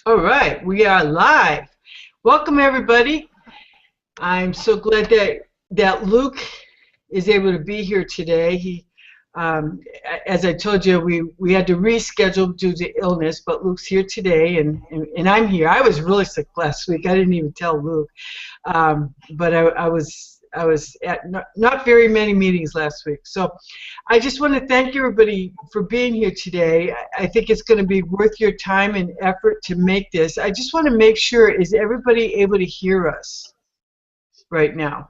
All right, we are live. Welcome everybody. I'm so glad that Luke is able to be here today. Um, as I told you, we had to reschedule due to illness, but Luke's here today, and I'm here. I was really sick last week. I didn't even tell Luke, but I was at not very many meetings last week. So I just want to thank everybody for being here today. I think it's going to be worth your time and effort to make this. I just want to make sure, is everybody able to hear us right now?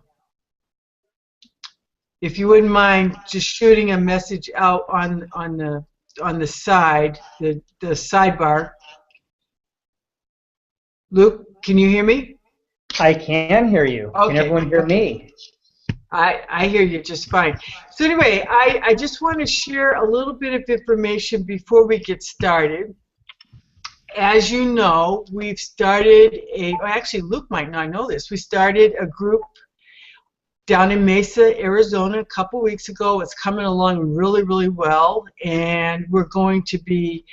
If you wouldn't mind just shooting a message out on the side, the sidebar. Luke, can you hear me? I can hear you. Okay. Can everyone hear me? I hear you just fine. So anyway, I just want to share a little bit of information before we get started. As you know, we've started actually Luke might not know this, we started a group down in Mesa, Arizona a couple weeks ago. It's coming along really, really well, and we're going to be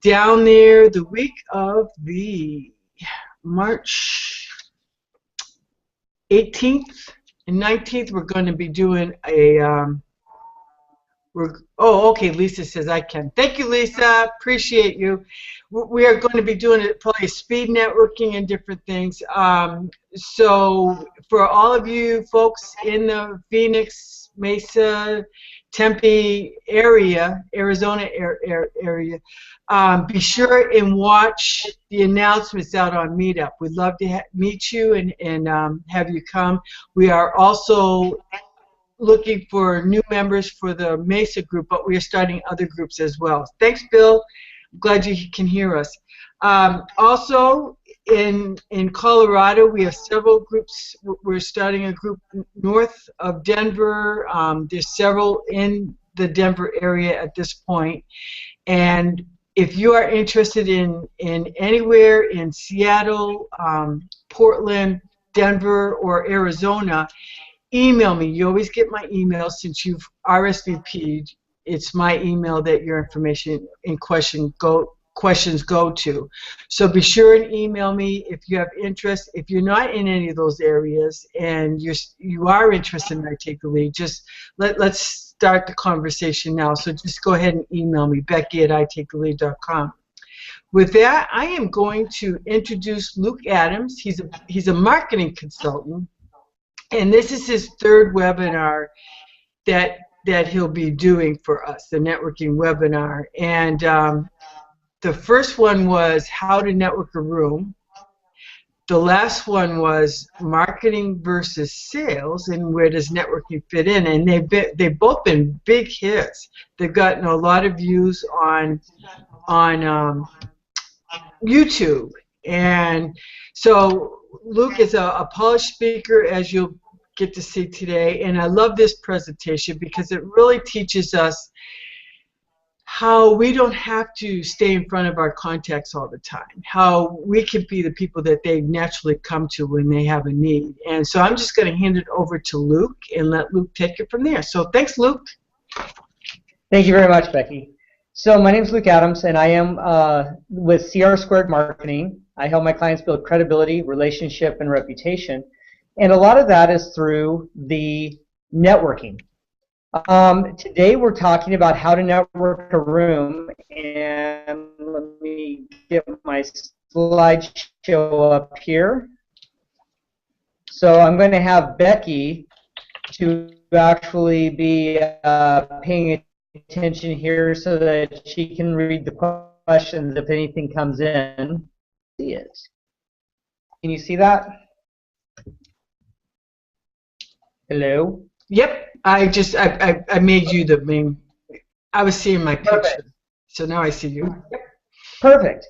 down there the week of the March 18th and 19th. We're going to be doing a okay, Lisa says I can. Thank you, Lisa. Appreciate you. We are going to be doing probably speed networking and different things. So for all of you folks in the Phoenix, Mesa, Tempe area, Arizona area, be sure and watch the announcements out on Meetup. We'd love to meet you and have you come. We are also looking for new members for the Mesa group, but we are starting other groups as well. Thanks, Bill. I'm glad you can hear us. Also, in Colorado, we have several groups. We're starting a group north of Denver. There's several in the Denver area at this point. And if you are interested in anywhere in Seattle, Portland, Denver, or Arizona, email me. You always get my email since you've RSVP'd. It's my email that your information in questions go to. So be sure and email me if you have interest. If you're not in any of those areas and you are interested in I Take the Lead, just let's start the conversation now. So just go ahead and email me, Becky@ITakeTheLead.com. With that, I am going to introduce Luke Adams. He's a marketing consultant. And this is his third webinar that he'll be doing for us, the networking webinar. And the first one was how to network a room. The last one was marketing versus sales and where does networking fit in. And they've both been big hits. They've gotten a lot of views on YouTube. And so Luke is a polished speaker, as you'll get to see today, and I love this presentation because it really teaches us how we don't have to stay in front of our contacts all the time, how we can be the people that they naturally come to when they have a need. And so I'm just going to hand it over to Luke and let Luke take it from there. So thanks, Luke. Thank you very much, Becky. So my name is Luke Adams, and I am with CR Squared Marketing. I help my clients build credibility, relationship, and reputation. And a lot of that is through the networking. Today we're talking about how to network a room, and let me get my slideshow up here. So I'm going to have Becky to actually be paying attention here so that she can read the questions if anything comes in. See it. Can you see that? Hello? Yep, I made you the main. I was seeing my picture. Perfect. So now I see you. Yep. Perfect.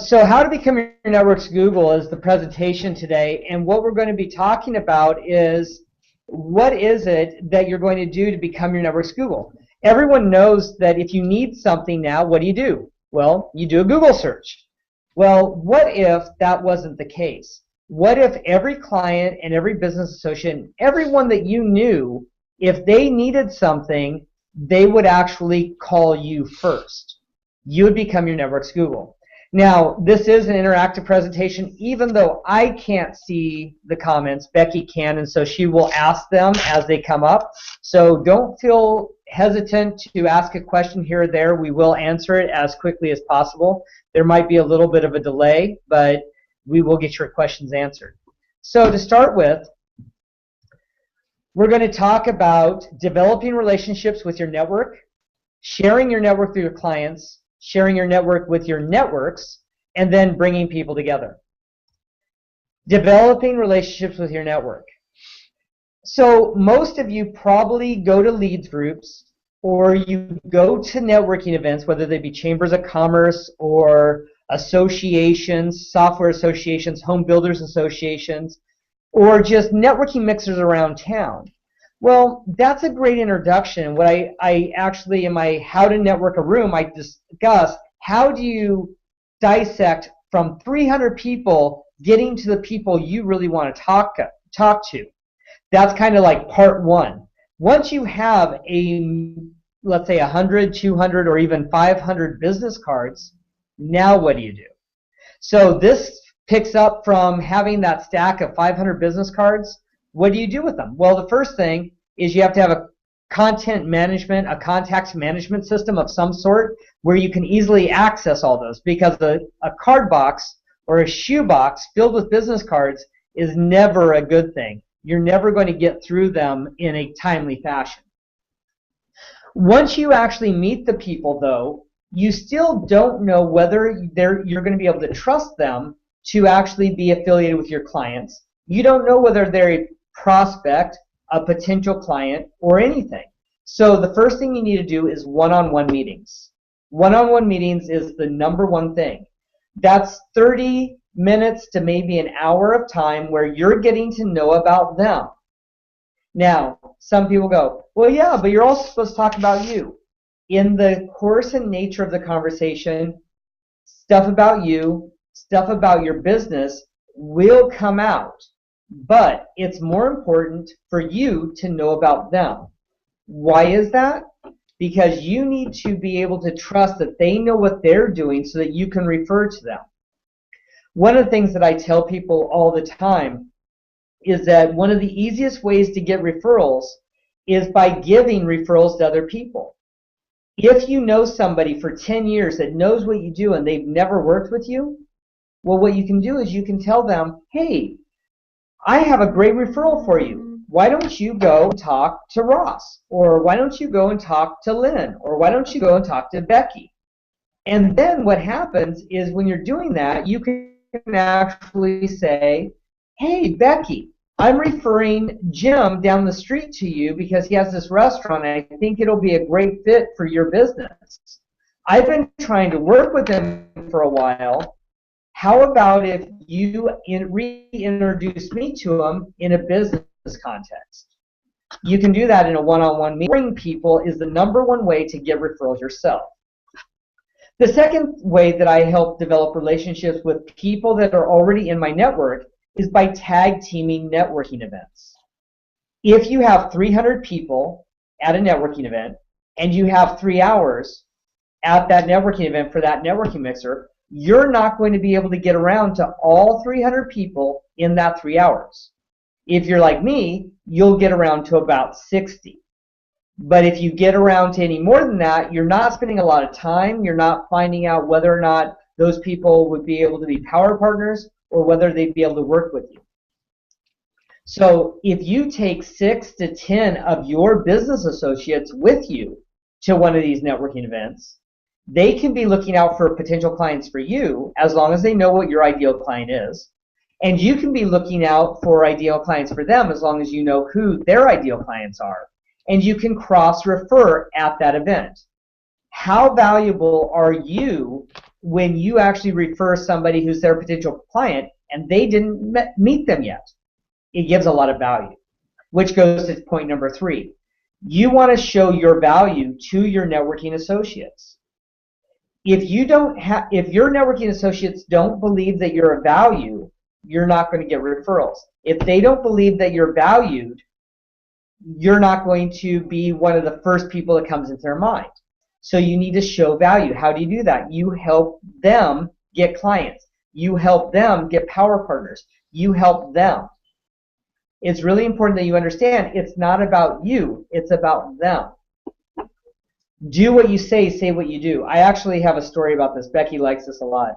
So how to become your network's Google is the presentation today, and what we're going to be talking about is what is it that you're going to do to become your network's Google. Everyone knows that if you need something now, what do? Well, you do a Google search. Well, what if that wasn't the case? What if every client and every business associate, and everyone that you knew, if they needed something, they would actually call you first? You would become your network's Google. Now, this is an interactive presentation. Even though I can't see the comments, Becky can, and so she will ask them as they come up. So don't feel hesitant to ask a question here or there. We will answer it as quickly as possible. There might be a little bit of a delay, but we will get your questions answered. So to start with, we're going to talk about developing relationships with your network, sharing your network through your clients, sharing your network with your networks, and then bringing people together. Developing relationships with your network. So most of you probably go to leads groups or you go to networking events, whether they be chambers of commerce or associations, software associations, home builders associations, or just networking mixers around town. Well, that's a great introduction. What I actually, in my How to Network a Room, I discuss how do you dissect from 300 people getting to the people you really want to talk to. That's kind of like part one. Once you have let's say 100, 200, or even 500 business cards, now what do you do? So this picks up from having that stack of 500 business cards. What do you do with them? Well, the first thing is you have to have a content management, a contacts management system of some sort where you can easily access all those, because a card box or a shoe box filled with business cards is never a good thing. You're never going to get through them in a timely fashion. Once you actually meet the people, though, you still don't know whether you're going to be able to trust them to actually be affiliated with your clients. You don't know whether they're a prospect, a potential client, or anything. So the first thing you need to do is one-on-one meetings. One-on-one meetings is the number one thing. That's 30 minutes to maybe an hour of time where you're getting to know about them. Now, some people go, well, yeah, but you're also supposed to talk about you. In the course and nature of the conversation, stuff about you, stuff about your business will come out. But it's more important for you to know about them. Why is that? Because you need to be able to trust that they know what they're doing so that you can refer to them. One of the things that I tell people all the time is that one of the easiest ways to get referrals is by giving referrals to other people. If you know somebody for 10 years that knows what you do and they've never worked with you, well, what you can do is you can tell them, hey, I have a great referral for you. Why don't you go and talk to Ross? Or why don't you go and talk to Lynn? Or why don't you go and talk to Becky? And then what happens is when you're doing that, you can actually say, hey, Becky, I'm referring Jim down the street to you because he has this restaurant and I think it'll be a great fit for your business. I've been trying to work with him for a while. How about if you reintroduce me to him in a business context? You can do that in a one-on-one meeting. Bring people is the number one way to get referrals yourself. The second way that I help develop relationships with people that are already in my network is by tag teaming networking events. If you have 300 people at a networking event and you have 3 hours at that networking event for that networking mixer, you're not going to be able to get around to all 300 people in that 3 hours. If you're like me, you'll get around to about 60. But if you get around to any more than that, you're not spending a lot of time. You're not finding out whether or not those people would be able to be power partners or whether they'd be able to work with you. So if you take 6 to 10 of your business associates with you to one of these networking events, they can be looking out for potential clients for you as long as they know what your ideal client is. And you can be looking out for ideal clients for them as long as you know who their ideal clients are. And you can cross-refer at that event. How valuable are you when you actually refer somebody who's their potential client and they didn't meet them yet? It gives a lot of value, which goes to point number 3. You want to show your value to your networking associates. If your networking associates don't believe that you're a value, you're not going to get referrals. If they don't believe that you're valued, you're not going to be one of the first people that comes into their mind. So you need to show value. How do you do that? You help them get clients. You help them get power partners. You help them. It's really important that you understand it's not about you, it's about them. Do what you say what you do. I actually have a story about this. Becky likes this a lot.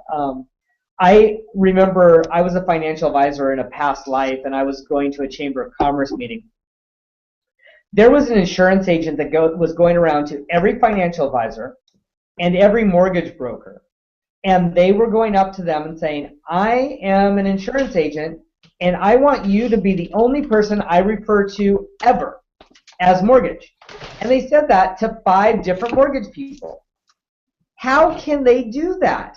I remember I was a financial advisor in a past life, and I was going to a Chamber of Commerce meeting. There was an insurance agent that was going around to every financial advisor and every mortgage broker, and they were going up to them and saying, I am an insurance agent, and I want you to be the only person I refer to ever as mortgage. And they said that to 5 different mortgage people. How can they do that?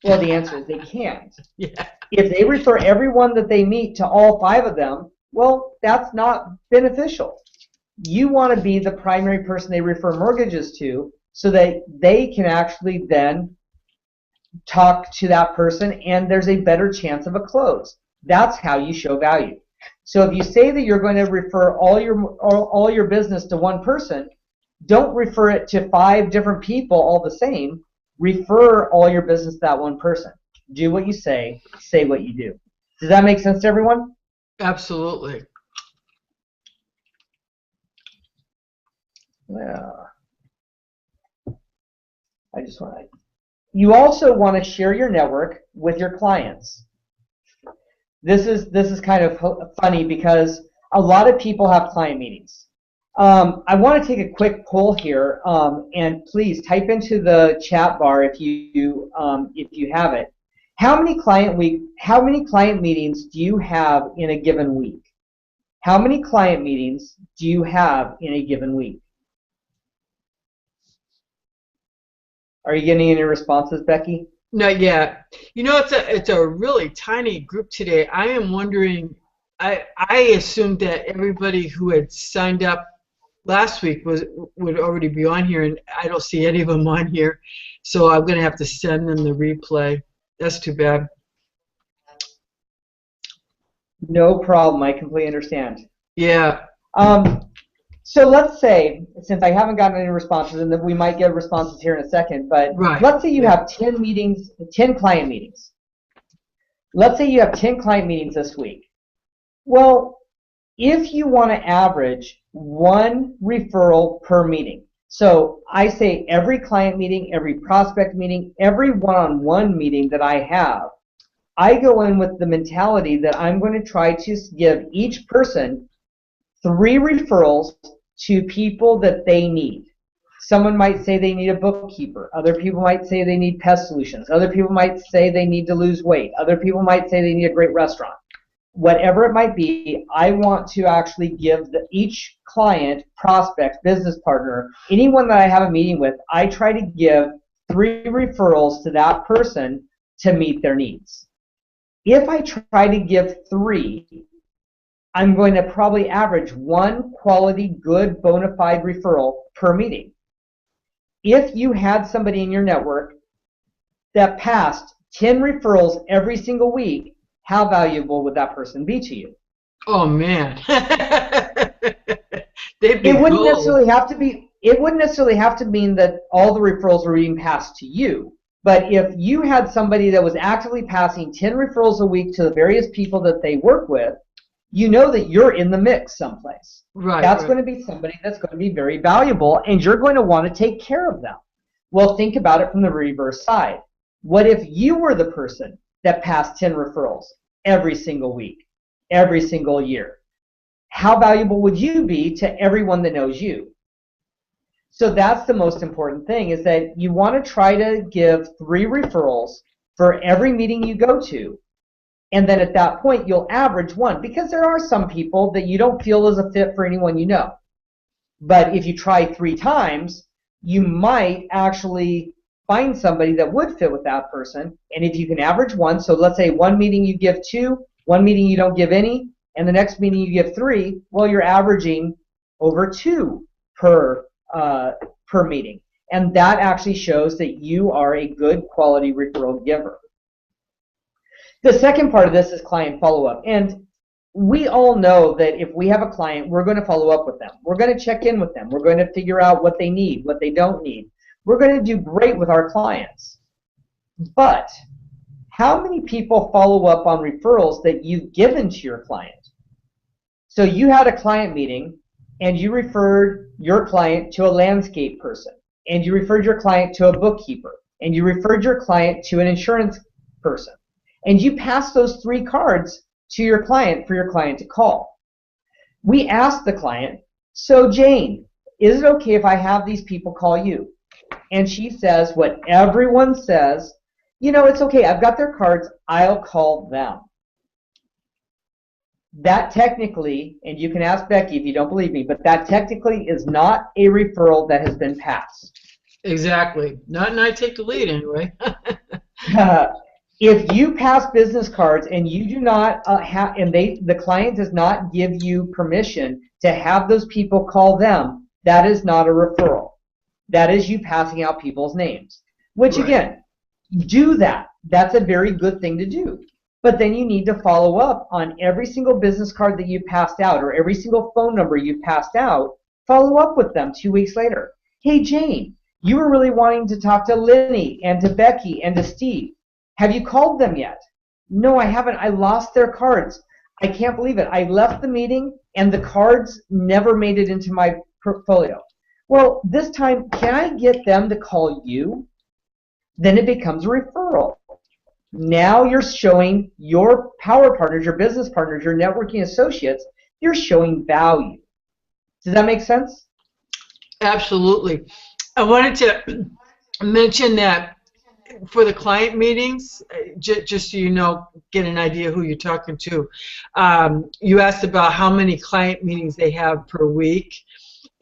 Well, the answer is they can't. Yeah. If they refer everyone that they meet to all 5 of them, well, that's not beneficial. You want to be the primary person they refer mortgages to so that they can actually then talk to that person and there's a better chance of a close. That's how you show value. So if you say that you're going to refer all your business to one person, don't refer it to 5 different people all the same. Refer all your business to that one person. Do what you say what you do. Does that make sense to everyone? Absolutely. Yeah. You also want to share your network with your clients. This is kind of funny because a lot of people have client meetings. I want to take a quick poll here, and please type into the chat bar if you have it. How many client meetings do you have in a given week? How many client meetings do you have in a given week? Are you getting any responses, Becky? Not yet. You know, it's a really tiny group today. I am wondering. I assumed that everybody who had signed up last week would already be on here, and I don't see any of them on here. So I'm going to have to send them the replay. That's too bad. No problem. I completely understand. Yeah. So let's say, since I haven't gotten any responses, and that we might get responses here in a second, but right. Let's say you have 10 meetings, 10 client meetings. Let's say you have 10 client meetings this week. Well, if you want to average 1 referral per meeting, so I say every client meeting, every prospect meeting, every one-on-one meeting that I have, I go in with the mentality that I'm going to try to give each person 3 referrals to people that they need. Someone might say they need a bookkeeper. Other people might say they need pest solutions. Other people might say they need to lose weight. Other people might say they need a great restaurant. Whatever it might be, I want to actually give each client, prospect, business partner, anyone that I have a meeting with, I try to give 3 referrals to that person to meet their needs. If I try to give 3, I'm going to probably average 1 quality, good, bona fide referral per meeting. If you had somebody in your network that passed 10 referrals every single week, how valuable would that person be to you? Oh man. They'd be it wouldn't gold. necessarily have to mean that all the referrals were being passed to you. But if you had somebody that was actively passing 10 referrals a week to the various people that they work with, you know that you're in the mix someplace. Right. That's going to be somebody that's going to be very valuable, and you're going to want to take care of them. Well, think about it from the reverse side. What if you were the person that passed 10 referrals every single week, every single year? How valuable would you be to everyone that knows you? So that's the most important thing, is that you want to try to give 3 referrals for every meeting you go to. And then at that point, you'll average 1, because there are some people that you don't feel is a fit for anyone you know. But if you try 3 times, you might actually find somebody that would fit with that person. And if you can average 1, so let's say 1 meeting you give 2, 1 meeting you don't give any, and the next meeting you give 3, well, you're averaging over 2 per meeting. And that actually shows that you are a good quality referral giver. The second part of this is client follow-up. And we all know that if we have a client, we're going to follow up with them. We're going to check in with them. We're going to figure out what they need, what they don't need. We're going to do great with our clients. But how many people follow up on referrals that you've given to your client? So you had a client meeting and you referred your client to a landscape person, and you referred your client to a bookkeeper, and you referred your client to an insurance person, and you passed those 3 cards to your client for your client to call. We asked the client, so Jane, is it okay if I have these people call you? And she says what everyone says, you know, it's okay, I've got their cards, I'll call them. That technically, and you can ask Becky if you don't believe me, but that technically is not a referral that has been passed. Exactly. Not and I take the lead anyway. If you pass business cards and you do not and the client does not give you permission to have those people call them, that is not a referral. That is you passing out people's names. Which again, do that. That's a very good thing to do. But then you need to follow up on every single business card that you passed out or every single phone number you passed out. Follow up with them 2 weeks later. Hey Jane, you were really wanting to talk to Lenny and to Becky and to Steve. Have you called them yet? No, I haven't. I lost their cards. I can't believe it. I left the meeting and the cards never made it into my portfolio. Well, this time, can I get them to call you? Then it becomes a referral. Now you're showing your power partners, your business partners, your networking associates, you're showing value. Does that make sense? Absolutely. I wanted to mention that for the client meetings, just so you know, get an idea who you're talking to. You asked about how many client meetings they have per week,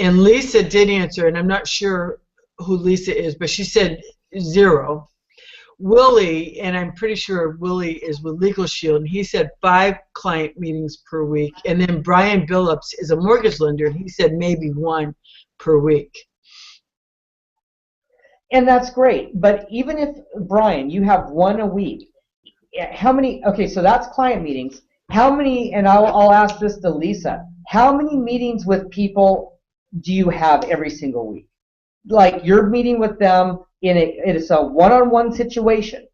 and Lisa did answer, and I'm not sure who Lisa is, but she said 0. Willie, and I'm pretty sure Willie is with Legal Shield, and he said 5 client meetings per week. And then Brian Billups is a mortgage lender, and he said maybe 1 per week. And that's great. But even if, Brian, you have 1 a week, how many, okay, so that's client meetings. How many, and I'll ask this to Lisa, how many meetings with people do you have every single week? Like you're meeting with them it's a one-on-one situation.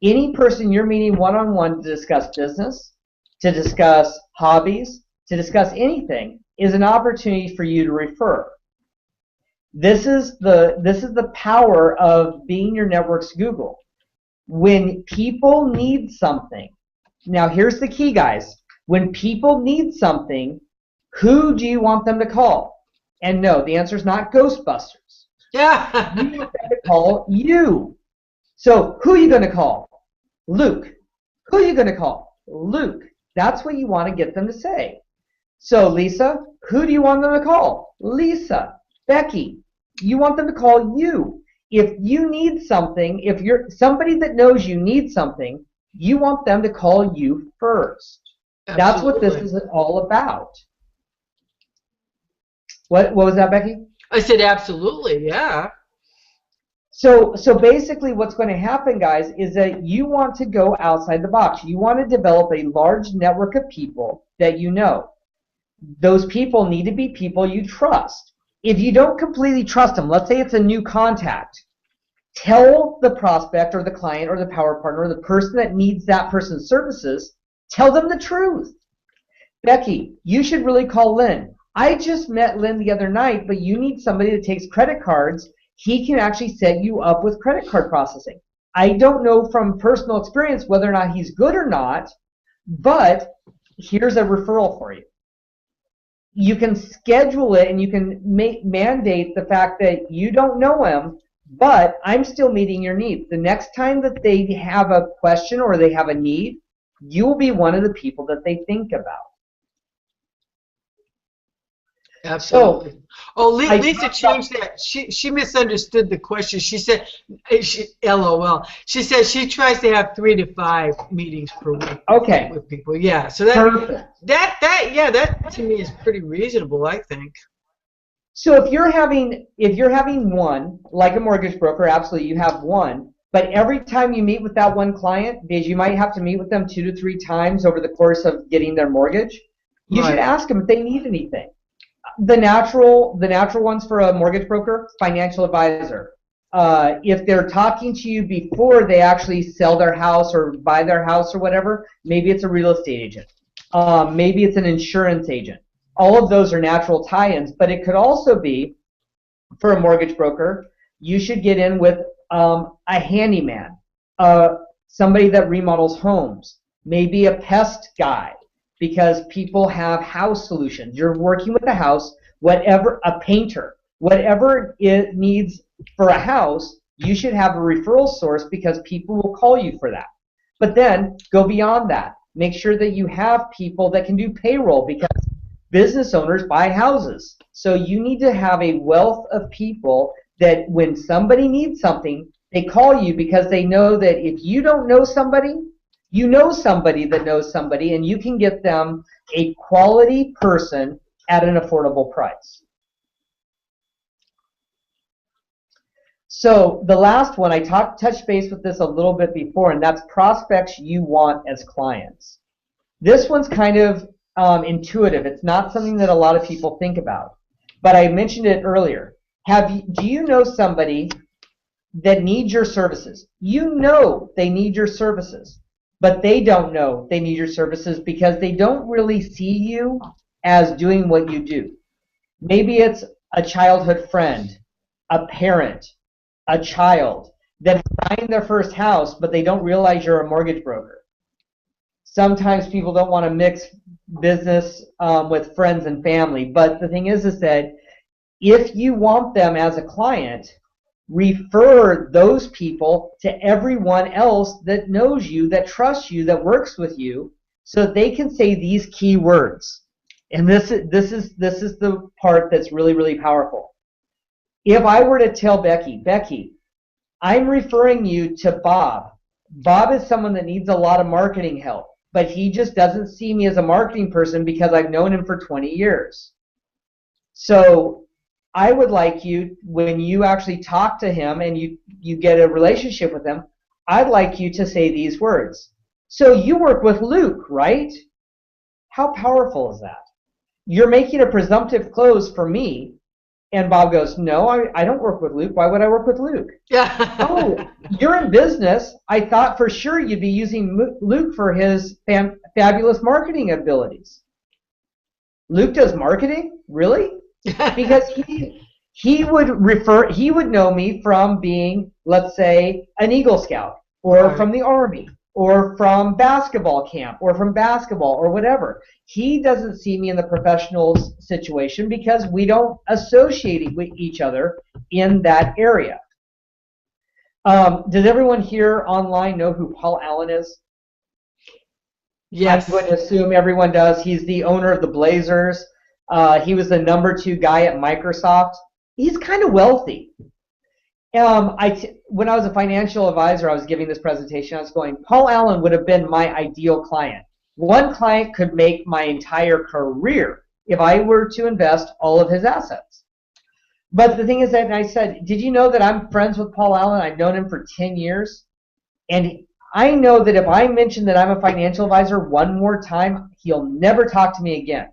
Any person you're meeting one-on-one to discuss business, to discuss hobbies, to discuss anything is an opportunity for you to refer. This is the power of being your network's Google. When people need something, now here's the key, guys. When people need something, who do you want them to call? And no, the answer is not Ghostbusters. Yeah. You want them to call you. So who are you going to call? Luke. Who are you going to call? Luke. That's what you want to get them to say. So Lisa, who do you want them to call? Lisa. Becky, you want them to call you. If you need something, if you're somebody that knows you need something, you want them to call you first. Absolutely. That's what this is all about. What was that, Becky? I said absolutely, yeah. So basically what's going to happen, guys, is that you want to go outside the box. You want to develop a large network of people that you know. Those people need to be people you trust. If you don't completely trust them, let's say it's a new contact, tell the prospect or the client or the power partner or the person that needs that person's services, tell them the truth. Becky, you should really call Lynn. I just met Lynn the other night, but you need somebody that takes credit cards. He can actually set you up with credit card processing. I don't know from personal experience whether or not he's good or not, but here's a referral for you. You can schedule it and you can mandate the fact that you don't know him, but I'm still meeting your needs. The next time that they have a question or they have a need, you will be one of the people that they think about. Absolutely. Lisa changed that. She misunderstood the question. She said, LOL. She said she tries to have 3 to 5 meetings per week. Okay. With people. Yeah. So that to me is pretty reasonable, I think. So if you're having one, like a mortgage broker, absolutely you have one. But every time you meet with that one client, because you might have to meet with them 2 to 3 times over the course of getting their mortgage, you should ask them if they need anything. The natural ones for a mortgage broker, financial advisor. If they're talking to you before they actually sell their house or buy their house or whatever, maybe it's a real estate agent. Maybe it's an insurance agent. All of those are natural tie-ins, but it could also be, for a mortgage broker, you should get in with a handyman, somebody that remodels homes, maybe a pest guy, because people have house solutions. You're working with a house, whatever, a painter, whatever it needs for a house, you should have a referral source because people will call you for that. But then go beyond that. Make sure that you have people that can do payroll because business owners buy houses. So you need to have a wealth of people that when somebody needs something, they call you because they know that if you don't know somebody, you know somebody that knows somebody, and you can get them a quality person at an affordable price. So the last one, I touched base with this a little bit before, and that's prospects you want as clients. This one's kind of intuitive. It's not something that a lot of people think about, but I mentioned it earlier. Do you know somebody that needs your services? You know they need your services, but they don't know they need your services because they don't really see you as doing what you do. Maybe it's a childhood friend, a parent, a child that's buying their first house, but they don't realize you're a mortgage broker. Sometimes people don't want to mix business with friends and family, but the thing is that if you want them as a client, refer those people to everyone else that knows you, that trusts you, that works with you, so that they can say these key words. And this is the part that's really, really powerful. If I were to tell Becky, I'm referring you to Bob. Bob is someone that needs a lot of marketing help, but he just doesn't see me as a marketing person because I've known him for 20 years. So I would like you, when you actually talk to him and you get a relationship with him, I'd like you to say these words. So you work with Luke, right? How powerful is that? You're making a presumptive close for me. And Bob goes, no, I don't work with Luke. Why would I work with Luke? Yeah. Oh, you're in business. I thought for sure you'd be using Luke for his fabulous marketing abilities. Luke does marketing? Really? Because he would know me from being, let's say, an Eagle Scout, or from the Army, or from basketball camp, or from basketball, or whatever. He doesn't see me in the professional situation because we don't associate with each other in that area. Does everyone here online know who Paul Allen is? Yes. I'm going to assume everyone does. He's the owner of the Blazers. He was the #2 guy at Microsoft. He's kind of wealthy. When I was a financial advisor, I was giving this presentation. I was going, Paul Allen would have been my ideal client. One client could make my entire career if I were to invest all of his assets. But the thing is that I said, did you know that I'm friends with Paul Allen? I've known him for 10 years. And I know that if I mention that I'm a financial advisor one more time, he'll never talk to me again.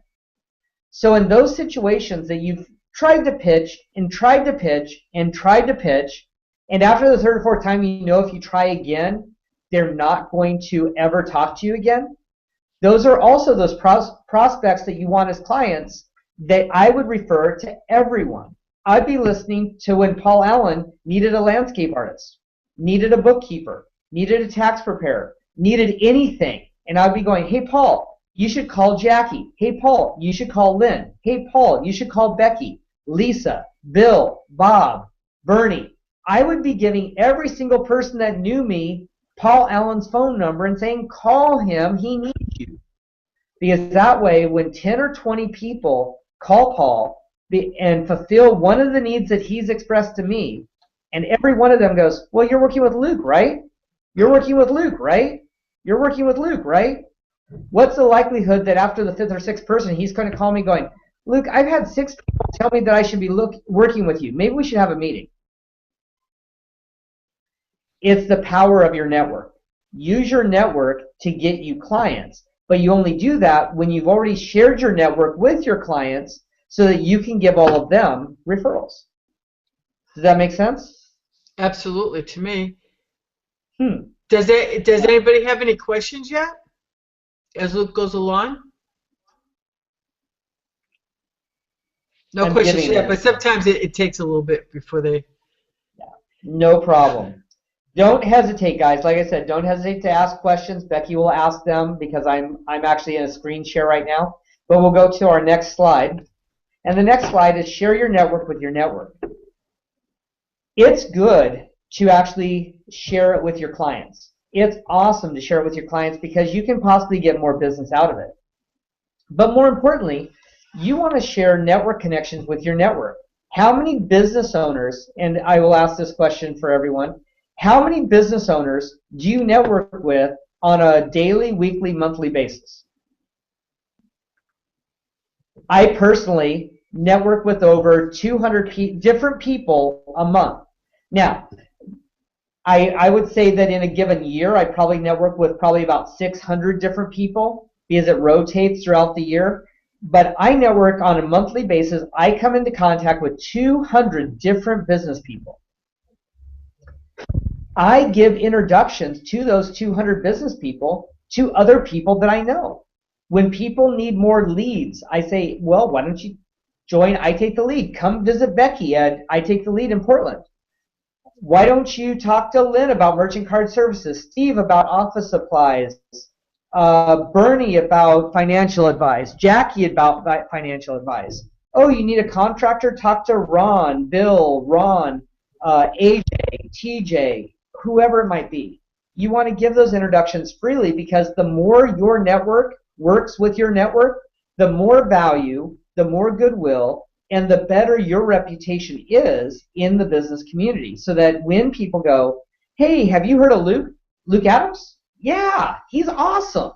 So in those situations that you've tried to pitch and tried to pitch and tried to pitch, and after the third or fourth time, you know if you try again, they're not going to ever talk to you again. Those are also those prospects that you want as clients that I would refer to everyone. I'd be listening to when Paul Allen needed a landscape artist, needed a bookkeeper, needed a tax preparer, needed anything. And I'd be going, hey, Paul, you should call Jackie. Hey, Paul, you should call Lynn. Hey, Paul, you should call Becky, Lisa, Bill, Bob, Bernie. I would be giving every single person that knew me Paul Allen's phone number and saying, call him, he needs you. Because that way, when 10 or 20 people call Paul and fulfill one of the needs that he's expressed to me, and every one of them goes, well, you're working with Luke, right? You're working with Luke, right? You're working with Luke, right? What's the likelihood that after the 5th or 6th person, he's going to call me going, Luke, I've had 6 people tell me that I should be working with you. Maybe we should have a meeting. It's the power of your network. Use your network to get you clients, but you only do that when you've already shared your network with your clients so that you can give all of them referrals. Does that make sense? Absolutely, to me. Hmm. Does anybody have any questions yet as Luke goes along? No I'm questions giving yet, them. but sometimes it takes a little bit before they. No problem. Don't hesitate, guys. Like I said, don't hesitate to ask questions. Becky will ask them because I'm actually in a screen share right now. But we'll go to our next slide. And the next slide is share your network with your network. It's good to actually share it with your clients. It's awesome to share it with your clients because you can possibly get more business out of it. But more importantly, you want to share network connections with your network. How many business owners, and I will ask this question for everyone, how many business owners do you network with on a daily, weekly, monthly basis? I personally network with over 200 different people a month. Now, I would say that in a given year, I probably network with probably about 600 different people because it rotates throughout the year. But I network on a monthly basis. I come into contact with 200 different business people. I give introductions to those 200 business people to other people that I know. When people need more leads, I say, well, why don't you join I Take the Lead? Come visit Becky at I Take the Lead in Portland. Why don't you talk to Lynn about merchant card services, Steve about office supplies, Bernie about financial advice, Jackie about financial advice. Oh, you need a contractor? Talk to Ron, Bill, Ron, AJ, TJ, whoever it might be. You want to give those introductions freely because the more your network works with your network, the more value, the more goodwill, and the better your reputation is in the business community. So that when people go, hey, have you heard of Luke Adams? Yeah, he's awesome.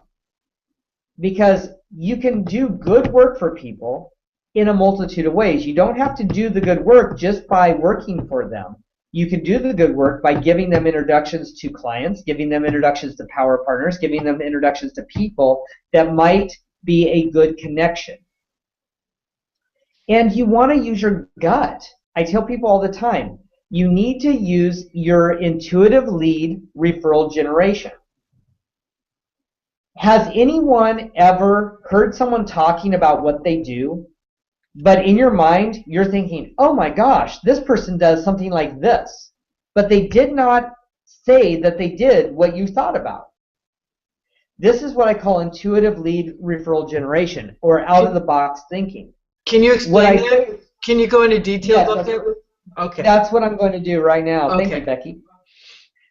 Because you can do good work for people in a multitude of ways. You don't have to do the good work just by working for them. You can do the good work by giving them introductions to clients, giving them introductions to power partners, giving them introductions to people that might be a good connection. And you want to use your gut. I tell people all the time, you need to use your intuitive lead referral generation. Has anyone ever heard someone talking about what they do, but in your mind, you're thinking, oh my gosh, this person does something like this, but they did not say that they did what you thought about? This is what I call intuitive lead referral generation, or out-of-the-box thinking. Can you explain that? Can you go into detail about that? Okay. That's what I'm going to do right now. Okay. Thank you, Becky.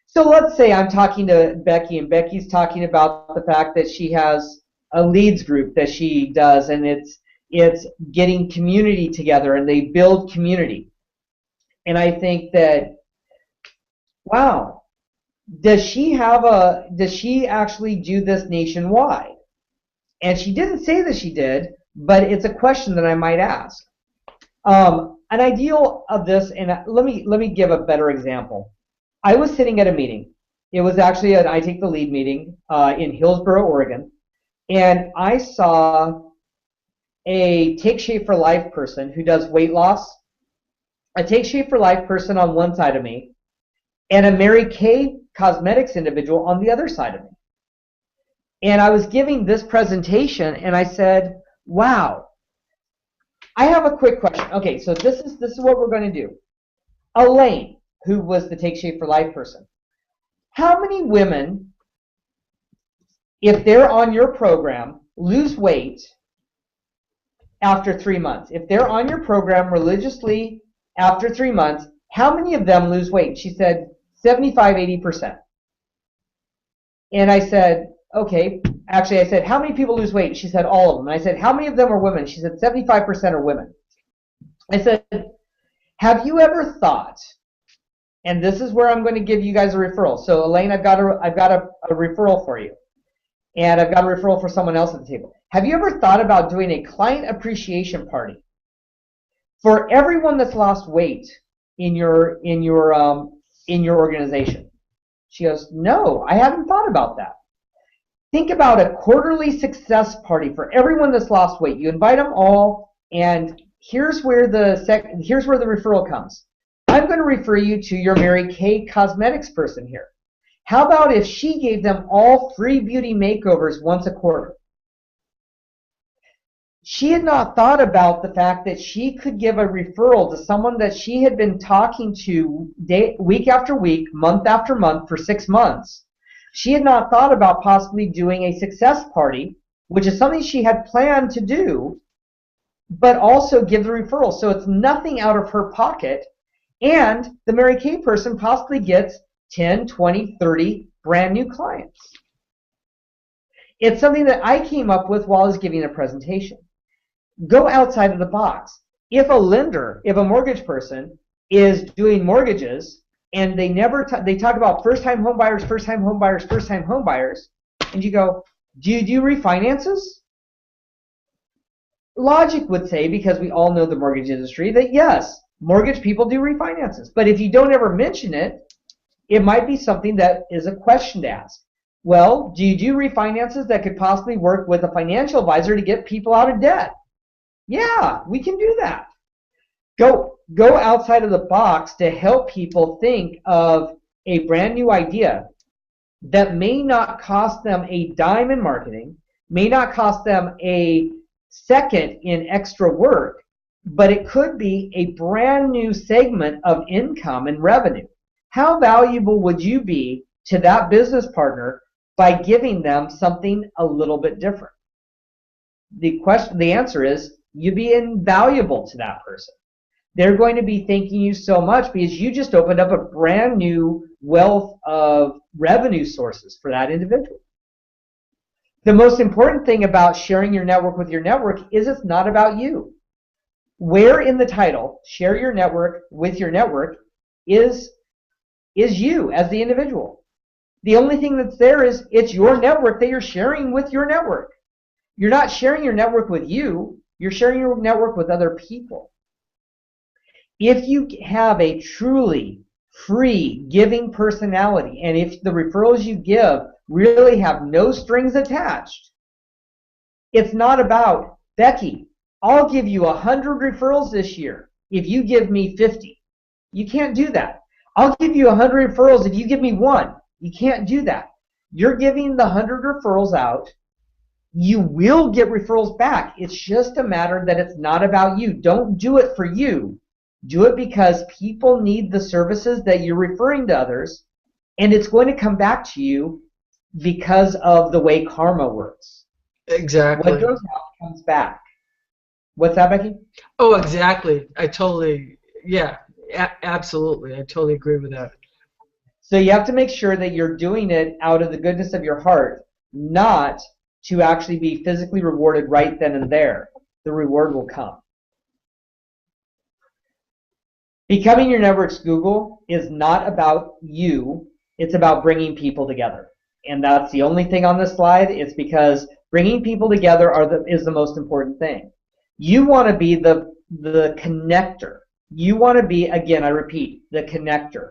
So let's say I'm talking to Becky, and Becky's talking about the fact that she has a leads group that she does, and it's getting community together, and they build community. And I think that, wow, does she actually do this nationwide? And she didn't say that she did, but it's a question that I might ask. An ideal of this, and let me give a better example. I was sitting at a meeting. It was actually an I Take the Lead meeting in Hillsboro, Oregon, and I saw a Take Shape for Life person who does weight loss, a Take Shape for Life person on one side of me, and a Mary Kay Cosmetics individual on the other side of me. And I was giving this presentation, and I said, wow, I have a quick question. Okay, so this is what we're going to do. Elaine, who was the Take Shape for Life person, how many women, if they're on your program, lose weight after 3 months? If they're on your program religiously after 3 months, how many of them lose weight? She said 75, 80%. And I said, okay, actually I said, how many people lose weight? She said, all of them. And I said, how many of them are women? She said, 75% are women. I said, have you ever thought, and this is where I'm going to give you guys a referral. So Elaine, I've got a referral for you. And I've got a referral for someone else at the table. Have you ever thought about doing a client appreciation party for everyone that's lost weight in your organization? She goes, no, I haven't thought about that. Think about a quarterly success party for everyone that's lost weight. You invite them all, and here's where the referral comes. I'm going to refer you to your Mary Kay Cosmetics person here. How about if she gave them all free beauty makeovers once a quarter? She had not thought about the fact that she could give a referral to someone that she had been talking to week after week, month after month for 6 months. She had not thought about possibly doing a success party, which is something she had planned to do, but also give the referral. So it's nothing out of her pocket, and the Mary Kay person possibly gets 10, 20, 30 brand new clients. It's something that I came up with while I was giving a presentation. Go outside of the box. If a lender, if a mortgage person is doing mortgages and they talk about first-time home buyers, first-time home buyers, first-time home buyers, and you go, do you do refinances? Logic would say, because we all know the mortgage industry, that yes, mortgage people do refinances. But if you don't ever mention it, it might be something that is a question to ask. Well, do you do refinances that could possibly work with a financial advisor to get people out of debt? Yeah, we can do that. Go outside of the box to help people think of a brand new idea that may not cost them a dime in marketing, may not cost them a second in extra work, but it could be a brand new segment of income and revenue. How valuable would you be to that business partner by giving them something a little bit different? The answer is you'd be invaluable to that person. They're going to be thanking you so much because you just opened up a brand new wealth of revenue sources for that individual. The most important thing about sharing your network with your network is it's not about you. Where in the title, share your network with your network, is you as the individual. The only thing that's there is it's your network that you're sharing with your network. You're not sharing your network with you. You're sharing your network with other people. If you have a truly free giving personality, and if the referrals you give really have no strings attached, it's not about, Becky, I'll give you 100 referrals this year if you give me 50. You can't do that. I'll give you 100 referrals if you give me 1. You can't do that. You're giving the 100 referrals out. You will get referrals back. It's just a matter that it's not about you. Don't do it for you. Do it because people need the services that you're referring to others, and it's going to come back to you because of the way karma works. Exactly. What goes out comes back. What's that, Becky? Oh, exactly. I totally, yeah, absolutely. I totally agree with that. So you have to make sure that you're doing it out of the goodness of your heart, not to actually be physically rewarded right then and there. The reward will come. Becoming your network's Google is not about you. It's about bringing people together. And that's the only thing on this slide. It's because bringing people together is the most important thing. You want to be the connector. You want to be, again, I repeat, the connector.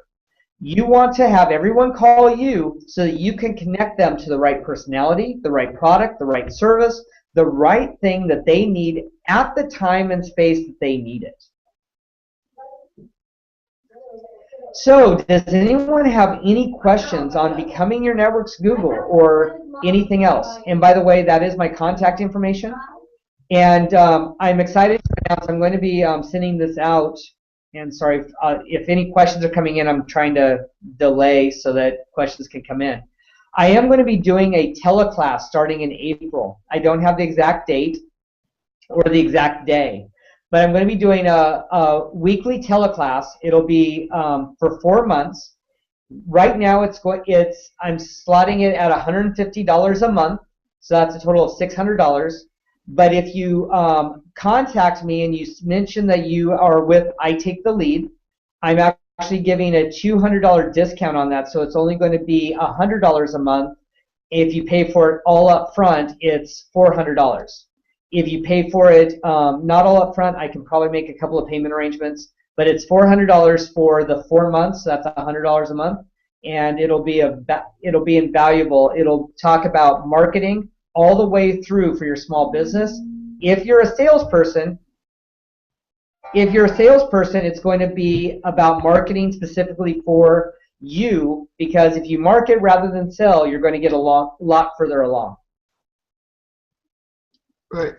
You want to have everyone call you so that you can connect them to the right personality, the right product, the right service, the right thing that they need at the time and space that they need it. So, does anyone have any questions on becoming your network's Google or anything else? And by the way, that is my contact information. And I'm excited to announce I'm going to be sending this out. And sorry, if any questions are coming in, I'm trying to delay so that questions can come in. I am going to be doing a teleclass starting in April. I don't have the exact date or the exact day, but I'm going to be doing a weekly teleclass. It'll be for 4 months. Right now, I'm slotting it at $150 a month, so that's a total of $600. But if you contact me and you mention that you are with I Take the Lead, I'm actually giving a $200 discount on that, so it's only going to be $100 a month. If you pay for it all up front, it's $400. If you pay for it not all up front, I can probably make a couple of payment arrangements, but it's $400 for the 4 months, so that's $100 a month, and it'll be invaluable. It'll talk about marketing all the way through for your small business. If you're a salesperson, If you're a salesperson, it's going to be about marketing specifically for you, because if you market rather than sell, you're going to get a lot further along. Right.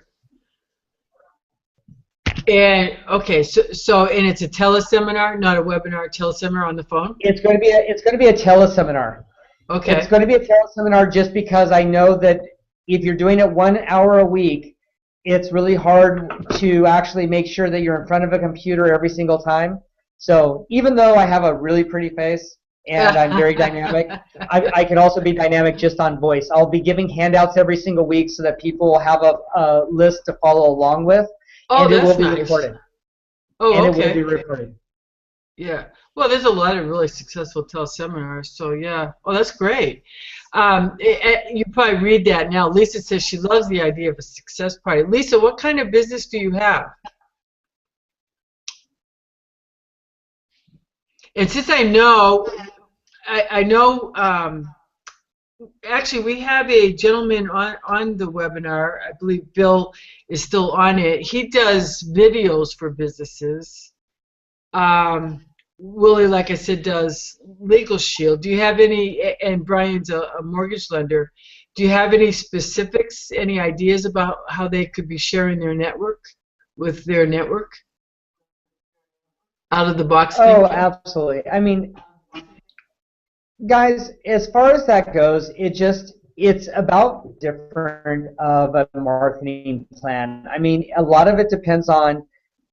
And okay, so and it's a teleseminar, not a webinar, teleseminar on the phone? It's going to be a teleseminar. Okay. It's going to be a teleseminar just because I know that if you're doing it 1 hour a week, it's really hard to actually make sure that you're in front of a computer every single time. So even though I have a really pretty face and I'm very dynamic, I can also be dynamic just on voice. I'll be giving handouts every single week so that people will have a list to follow along with. Oh, and it will be nice. recorded. Oh, and okay. it will be recorded. Yeah. Well, there's a lot of really successful teleseminars, so yeah. Oh, that's great. You probably read that now. Lisa says she loves the idea of a success party. Lisa, what kind of business do you have? And since I know, actually, we have a gentleman on the webinar. I believe Bill is still on it. He does videos for businesses. Willie, like I said, does Legal Shield. Do you have any, and Brian's a mortgage lender, do you have any specifics, any ideas about how they could be sharing their network with their network? Out of the box Oh, thinking? absolutely. I mean, guys, as far as that goes, it's about different of a marketing plan. I mean, a lot of it depends on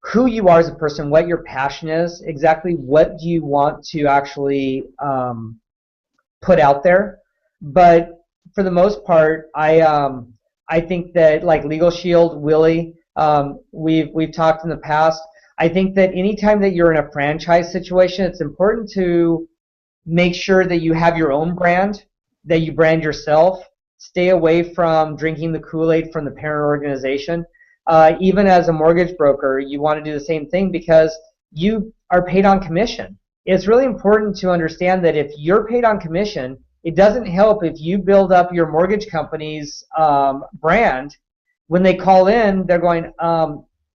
who you are as a person, what your passion is, exactly what do you want to actually put out there. But for the most part, I think that like Legal Shield, Willie, we've talked in the past. I think that anytime that you're in a franchise situation, it's important to make sure that you have your own brand, that you brand yourself. Stay away from drinking the Kool-Aid from the parent organization. Even as a mortgage broker, you want to do the same thing because you are paid on commission. It's really important to understand that if you're paid on commission, it doesn't help if you build up your mortgage company's brand. When they call in, they're going,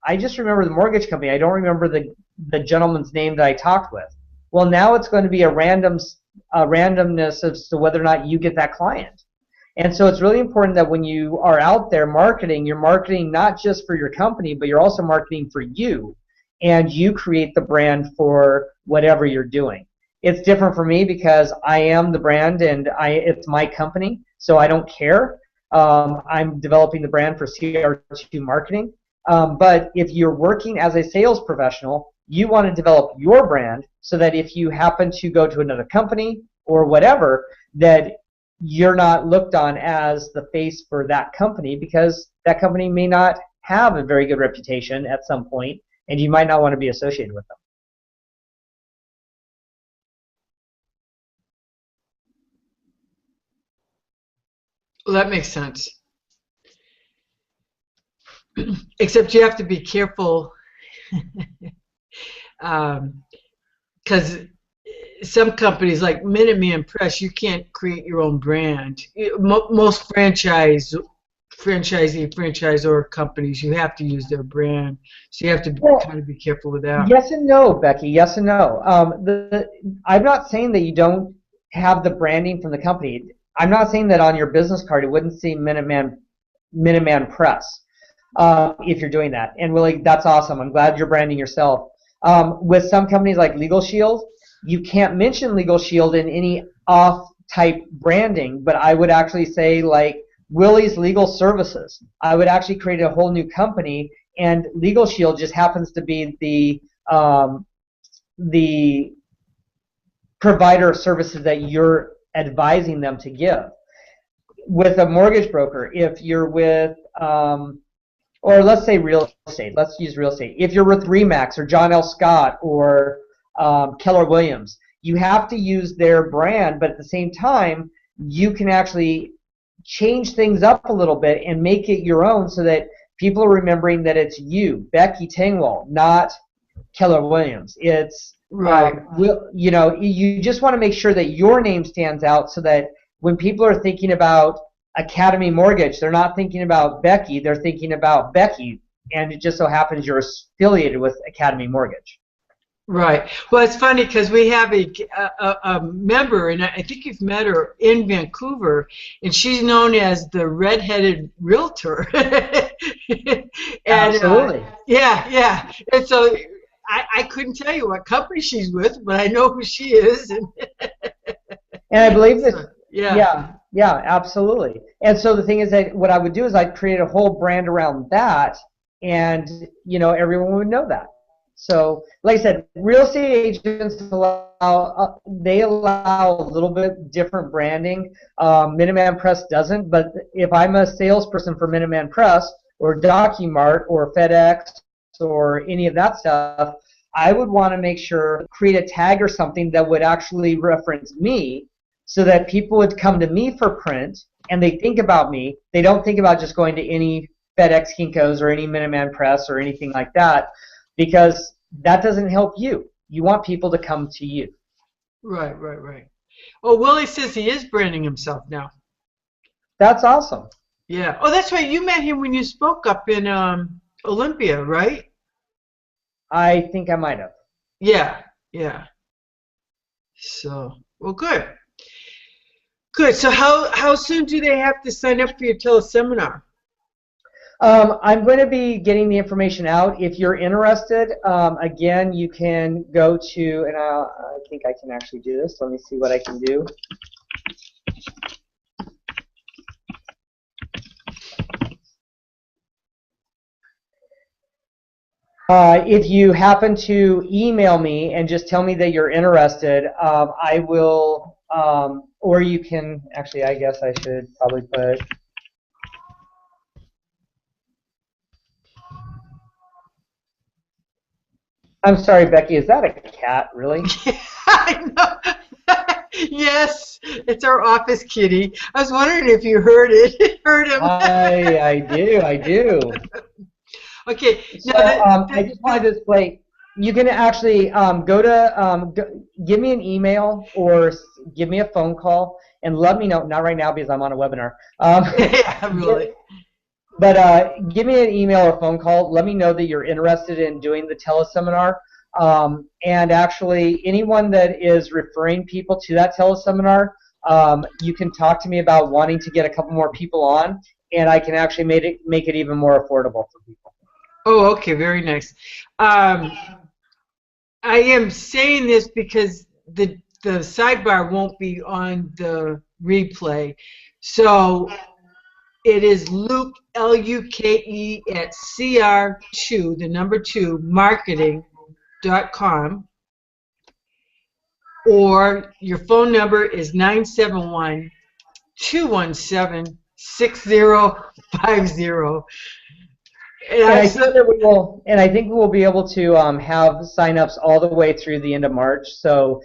I just remember the mortgage company. I don't remember the gentleman's name that I talked with. Well, now it's going to be a randomness as to whether or not you get that client. And so it's really important that when you are out there marketing, you're marketing not just for your company, but you're also marketing for you. And you create the brand for whatever you're doing. It's different for me because I am the brand and it's my company, so I don't care. I'm developing the brand for CR2 marketing. But if you're working as a sales professional, you want to develop your brand so that if you happen to go to another company or whatever, that you're not looked on as the face for that company because that company may not have a very good reputation at some point, and you might not want to be associated with them. Well, that makes sense. Except you have to be careful because some companies like Minuteman Press, you can't create your own brand. Most franchisor companies, you have to use their brand. So you have to kind of be careful with that. Yes and no, Becky. Yes and no. I'm not saying that you don't have the branding from the company. I'm not saying that on your business card it wouldn't say Minuteman Press if you're doing that. And really, that's awesome. I'm glad you're branding yourself. With some companies like Legal Shield, you can't mention Legal Shield in any off-type branding, but I would actually say like Willie's Legal Services. I would actually create a whole new company, and Legal Shield just happens to be the provider of services that you're advising them to give. With a mortgage broker, if you're with, or let's say real estate, let's use real estate. If you're with RE/MAX or John L. Scott or Keller Williams, you have to use their brand, but at the same time, you can actually change things up a little bit and make it your own so that people are remembering that it's you, Becky Tengwall, not Keller Williams. It's right. You know, you just want to make sure that your name stands out so that when people are thinking about Academy Mortgage, they're not thinking about Becky, they're thinking about Becky, and it just so happens you're affiliated with Academy Mortgage. Right. Well, it's funny because we have a member, and I think you've met her in Vancouver, and she's known as the redheaded realtor. And, Absolutely. yeah. And so I couldn't tell you what company she's with, but I know who she is. And I believe that, yeah, absolutely. And so the thing is that what I would do is I'd create a whole brand around that, and everyone would know that. So, like I said, real estate agents allow a little bit different branding. Minuteman Press doesn't, but if I'm a salesperson for Minuteman Press or DocuMart or FedEx or any of that stuff, I would want to make sure create a tag or something that would actually reference me, so that people would come to me for print and they think about me. They don't think about just going to any FedEx Kinko's or any Minuteman Press or anything like that, because that doesn't help you. You want people to come to you. Right. Oh, Willie says he is branding himself now. That's awesome. Yeah. Oh, that's right. You met him when you spoke up in Olympia, right? I think I might have. Yeah. So, well, good. So how soon do they have to sign up for your teleseminar? I'm going to be getting the information out. If you're interested, again, you can go to, and I think I can actually do this. Let me see what I can do. If you happen to email me and just tell me that you're interested, I will, or you can, actually, I guess I should probably put, I'm sorry, Becky, is that a cat, really? I know. Yes, it's our office kitty. I was wondering if you heard it. Heard him. I do. Okay. So I just want to display. You can actually go to give me an email or give me a phone call and let me know. Not right now because I'm on a webinar. Yeah, really. But give me an email or phone call. Let me know that you're interested in doing the teleseminar. And actually, anyone that is referring people to that teleseminar, you can talk to me about wanting to get a couple more people on, and I can actually make it even more affordable for people. Oh, okay, very nice. I am saying this because the sidebar won't be on the replay. So it is Luke, L-U-K-E, at CR2, the number 2, marketing.com. Or your phone number is 971-217-6050. And I think we will be able to have signups all the way through the end of March. So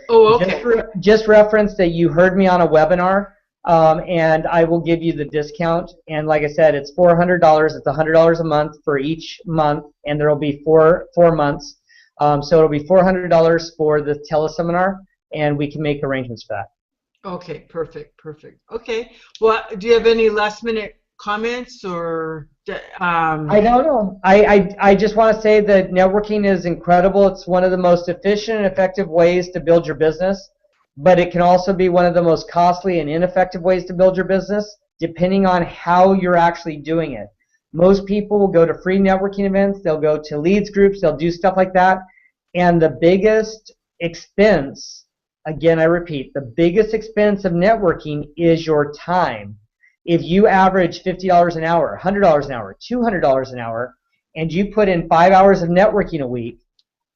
just reference that you heard me on a webinar, and I will give you the discount. And like I said, it's $400. It's $100 a month for each month, and there will be four months. So it'll be $400 for the teleseminar, and we can make arrangements for that. Okay, perfect. Okay. Well, do you have any last-minute comments or? I don't know. I just want to say that networking is incredible. It's one of the most efficient and effective ways to build your business, but it can also be one of the most costly and ineffective ways to build your business, depending on how you're actually doing it. Most people will go to free networking events, they'll go to leads groups, they'll do stuff like that, and the biggest expense, again I repeat, the biggest expense of networking is your time. If you average $50 an hour, $100 an hour, $200 an hour, and you put in 5 hours of networking a week,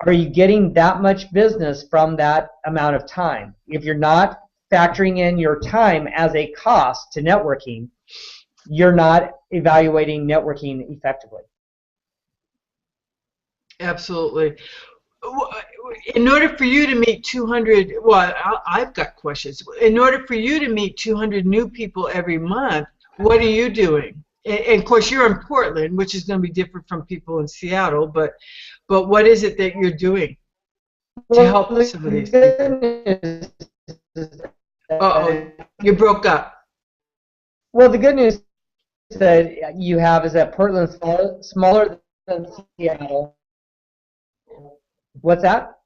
are you getting that much business from that amount of time? If you're not factoring in your time as a cost to networking, you're not evaluating networking effectively. Absolutely. In order for you to meet 200, well, I've got questions. In order for you to meet 200 new people every month, what are you doing? And of course, you're in Portland, which is going to be different from people in Seattle. But what is it that you're doing to help some of these people? Uh-oh, you broke up. Well, the good news that you have is that Portland's smaller than Seattle. What's that?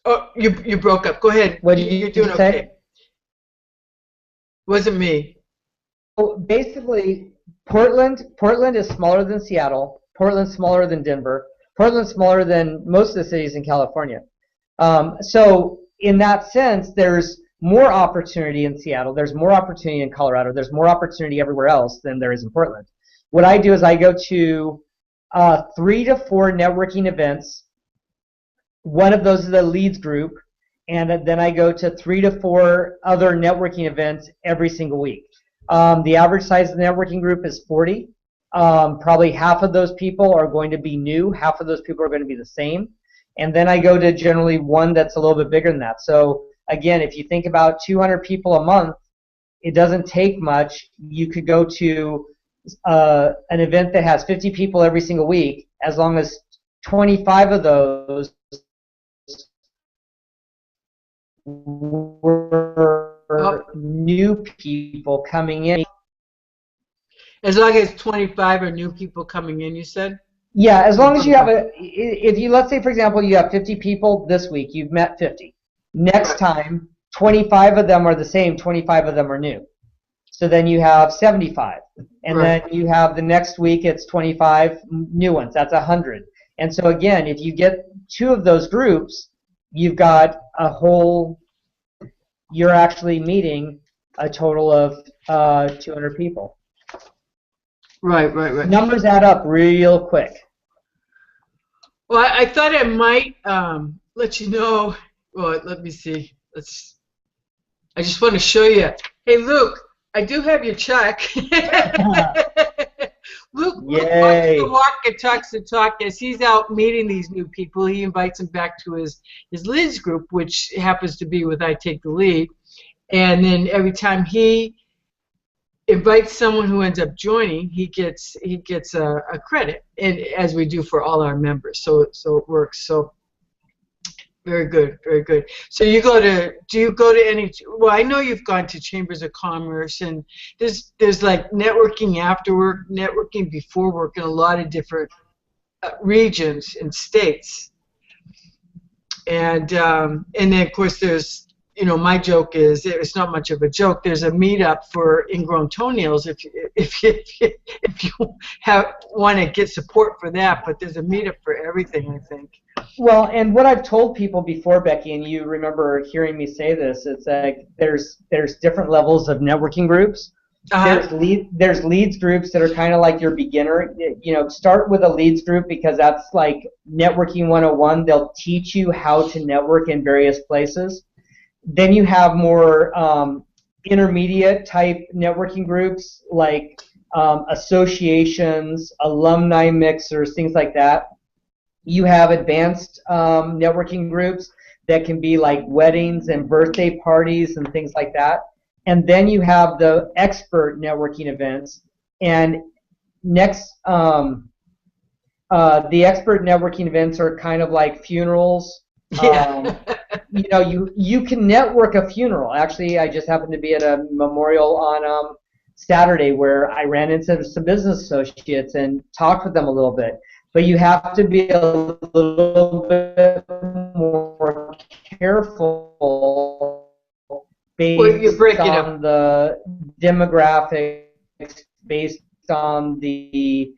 Oh, you broke up. Go ahead. What did You're you doing say? okay. Wasn't me. So basically, Portland is smaller than Seattle. Portland's smaller than Denver. Portland's smaller than most of the cities in California. So in that sense, there's more opportunity in Seattle. There's more opportunity in Colorado. There's more opportunity everywhere else than there is in Portland. What I do is I go to 3 to 4 networking events. One of those is a leads group, and then I go to 3 to 4 other networking events every single week. The average size of the networking group is 40. Probably half of those people are going to be new, half of those people are going to be the same. And then I go to generally one that's a little bit bigger than that. So again, if you think about 200 people a month, it doesn't take much. You could go to an event that has 50 people every single week, as long as 25 of those were new people coming in. As long as 25 are new people coming in, you said? Yeah, as long as you have if you, let's say for example, you have 50 people this week, you've met 50. Next time, 25 of them are the same, 25 of them are new. So then you have 75. And then you have the next week, it's 25 new ones. That's 100. And so again, if you get 2 of those groups, you've got a whole, you're actually meeting a total of 200 people. Right. Numbers add up real quick. Well, I thought I might let you know. Well, let me see. I just want to show you. Hey, Luke, I do have your check. Luke wants to walk and talks the talk. As he's out meeting these new people, he invites them back to his leads group, which happens to be with I Take the Lead. And then every time he invites someone who ends up joining, he gets a credit, and as we do for all our members. So it works. So very good. So do you go to any? Well, I know you've gone to chambers of commerce, and there's like networking after work, networking before work in a lot of different regions and states. And then of course there's, my joke is, it's not much of a joke, there's a meetup for ingrown toenails if you want to get support for that, but there's a meetup for everything, I think. Well, and what I've told people before, Becky, and you remember hearing me say this, it's like there's different levels of networking groups. There's leads groups that are kind of like your beginner. Start with a leads group because that's like networking 101. They'll teach you how to network in various places. Then you have more intermediate type networking groups like associations, alumni mixers, things like that. You have advanced networking groups that can be like weddings and birthday parties and things like that. And then you have the expert networking events. And next, the expert networking events are kind of like funerals. Yeah. You can network a funeral. Actually, I just happened to be at a memorial on Saturday where I ran into some business associates and talked with them a little bit. But you have to be a little bit more careful based on the demographics, based on the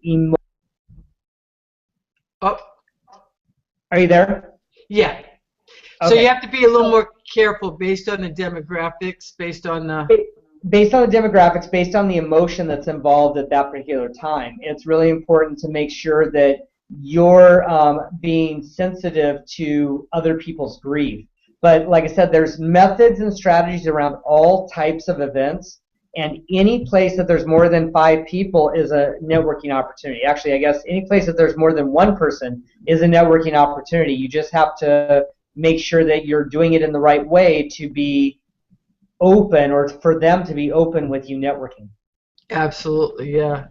emotion. Oh. Are you there? Yeah. Okay. So you have to be a little more careful based on the demographics, based on the demographics, based on the emotion that's involved at that particular time. It's really important to make sure that you're being sensitive to other people's grief. But like I said, there's methods and strategies around all types of events, and any place that there's more than 5 people is a networking opportunity. Actually, I guess any place that there's more than 1 person is a networking opportunity. You just have to make sure that you're doing it in the right way to be open, or for them to be open with you networking. Absolutely, yeah.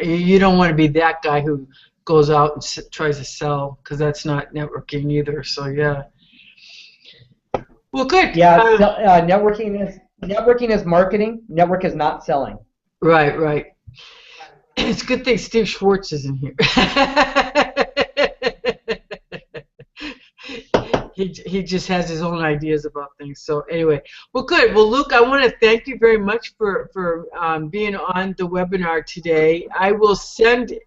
You don't want to be that guy who goes out and tries to sell, because that's not networking either. So yeah. Well, good. Yeah, networking is marketing. Network is not selling. Right. It's a good thing Steve Schwartz isn't here. He just has his own ideas about things. So anyway, well, good. Well, Luke, I want to thank you very much for being on the webinar today. I will send,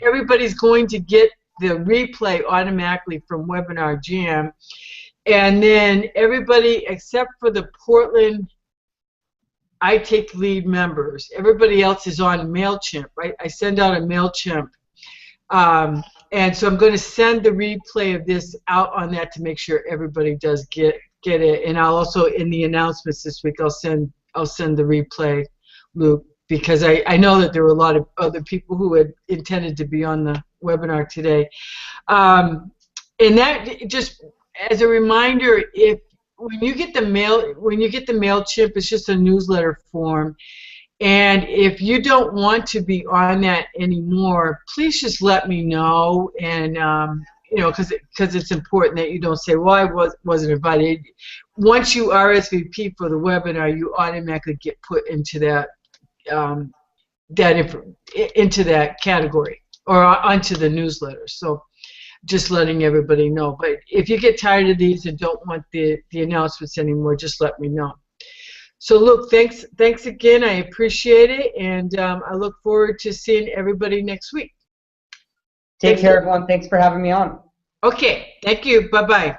everybody's going to get the replay automatically from Webinar Jam. And then everybody except for the Portland I Take Lead members, everybody else is on MailChimp. I send out a MailChimp. And so I'm going to send the replay of this out on that to make sure everybody does get it. And I'll also, in the announcements this week, I'll send the replay, Luke, because I know that there were a lot of other people who had intended to be on the webinar today. And that, just as a reminder, when you get the MailChimp, it's just a newsletter form. And if you don't want to be on that anymore, please just let me know. And you know, because it's important that you don't say, "Well, I wasn't invited." Once you RSVP for the webinar, you automatically get put into that into that category or onto the newsletter. So just letting everybody know. But if you get tired of these and don't want the announcements anymore, just let me know. So look, thanks again. I appreciate it, and I look forward to seeing everybody next week. Take care, everyone. Thanks for having me on. Okay, thank you. Bye-bye.